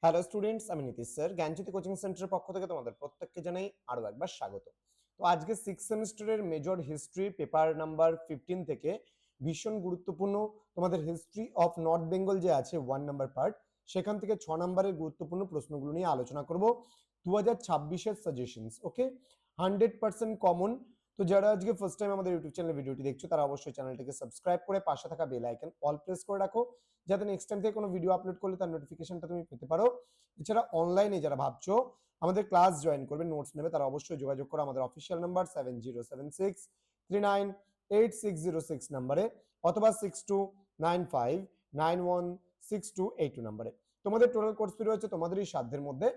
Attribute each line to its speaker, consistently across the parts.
Speaker 1: Hello students, আমি Nitish sir জ্ঞানজ্যোতি coaching সেন্টারের পক্ষ থেকে তোমাদের প্রত্যেককে জানাই আরো একবার স্বাগত। তো আজকে 6 সেমিস্টারের মেজর হিস্ট্রি পেপার নাম্বার 15 থেকে ভীষণ গুরুত্বপূর্ণ তোমাদের হিস্ট্রি অফ নর্থ বেঙ্গল যে আছে 1 নাম্বার পার্ট, সেখান থেকে 6 নম্বরের গুরুত্বপূর্ণ প্রশ্নগুলো নিয়ে আলোচনা করব। 2026-এর সাজেশনস, ওকে, 100% কমন। তো যারা আজকে ফার্স্ট টাইম আমাদের ইউটিউব চ্যানেলে ভিডিওটি দেখছো তারা অবশ্যই চ্যানেলটিকে সাবস্ক্রাইব করে পাশে থাকা বেল আইকন অল প্রেস করে রাখো, যাতে নেক্সট টাইম থেকে কোনো ভিডিও আপলোড করলে তার নোটিফিকেশনটা তুমি পেতে পারো। এছাড়া অনলাইনে যারা ভাবছো আমাদের ক্লাস জয়েন করবে, নোটস নেবে, তারা অবশ্যই যোগাযোগ করো আমাদের অফিসিয়াল নাম্বার 7076398606 নাম্বারে অথবা 6295916282 নাম্বারে। তোমাদের টোটাল কোর্স ফি রয়েছে তোমাদেরই সাধ্যের মধ্যে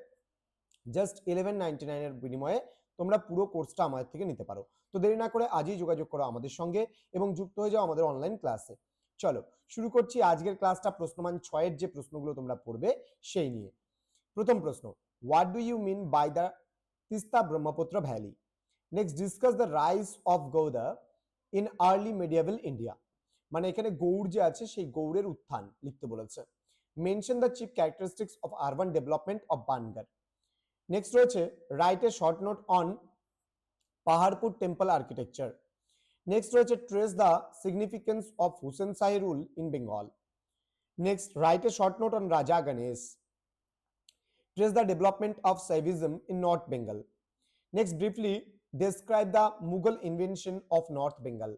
Speaker 1: জাস্ট 1199 এর বিনিময়ে তোমরা পুরো কোর্সটা আমাদের থেকে নিতে পারো। তো দেরি না করে আজই যোগাযোগ করো আমাদের সঙ্গে এবং যুক্ত হয়ে যাও আমাদের অনলাইন ক্লাসে। চলো শুরু করছি আজকের ক্লাসটা। প্রশ্নমান 6 এর যে প্রশ্নগুলো তোমরা পড়বে সেই নিয়ে। প্রথম প্রশ্ন, what do you mean by the Teesta Brahmaputra valley? Next, discuss the rise of Gauda in early medieval India. মানে এখানে গৌড় যে আছে সেই গৌড়ের উত্থান লিখতে বলেছে। Mention the chief characteristics of urban development of Bangarh. Next রয়েছে write a short note on Paharpur temple architecture. Next রয়েছে trace the significance of Hussain Shahi rule in Bengal. Next, write a short note on Raja Ganesh. Trace the development of Saivism in North Bengal. Next, briefly describe the Mughal invention of North Bengal.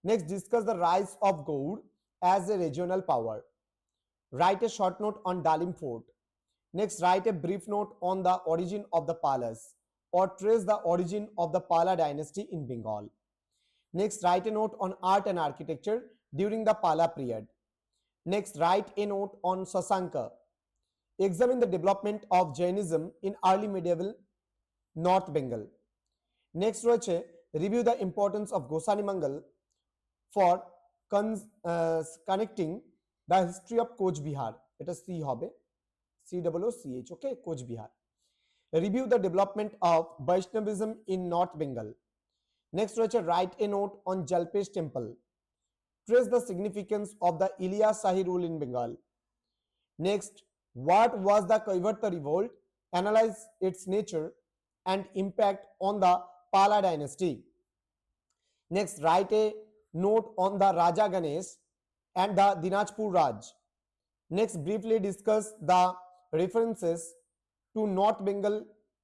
Speaker 1: Next, discuss the rise of Gaur as a regional power. Write a short note on Dalim Fort. Next, write a brief note on the origin of the Palas or trace the origin of the Pala dynasty in Bengal. Next, write a note on art and architecture during the Pala period. Next, write a note on Sasanka. Examine the development of Jainism in early medieval North Bengal. Next রয়েছে review the importance of Gosani Mangal for connecting the history of Coach Bihar. এটা C হবে, COOCH, okay, Coach Bihar. Review the development of Vaishnavism in North Bengal. Next রয়েছে write a note on Jalpesh temple. Trace the significance of the Ilyas Shahi rule in Bengal. Next, what was the Kaivarta revolt? Analyze its nature and impact on the Pala dynasty. Next, write a note on the Raja Ganesh and the Dinajpur Raj. Next, briefly discuss the references to North Bengal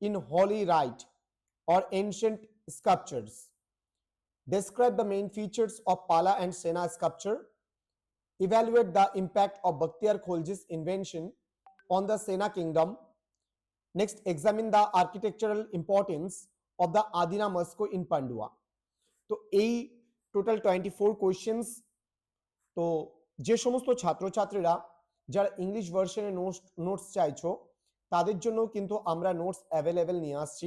Speaker 1: in Holy Rite or ancient sculptures. Describe the main features of Pala and Sena sculpture. Evaluate the impact of Bakhtiyar Khalji's invention on the Sena kingdom. Next, examine the architectural importance of the Adina Mosque in Pandua. তো এই total 24 questions. তো যে সমস্ত ছাত্রছাত্রীরা যারা English ভার্সনে notes চাইছো তাদের জন্য কিন্তু আমরা নোটস অ্যাভেলেবেল নিয়ে আসছি।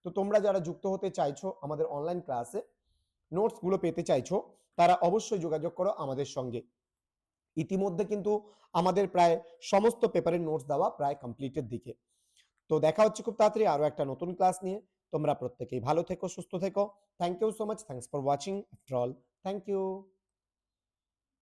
Speaker 1: তো তোমরা যারা যুক্ত হতে চাইছো আমাদের অনলাইন ক্লাসে, নোটসগুলো পেতে চাইছো, তারা অবশ্যই যোগাযোগ করো আমাদের সঙ্গে। ইতিমধ্যে কিন্তু আমাদের প্রায় সমস্ত পেপারের নোটস দেওয়া প্রায় কমপ্লিটের দিকে। তো দেখা হচ্ছে খুব তাড়াতাড়ি আরো একটা নতুন ক্লাস নিয়ে। তোমরা প্রত্যেকেই ভালো থেকো, সুস্থ থেকো। Thank you so much, thanks for watching after all, thank you.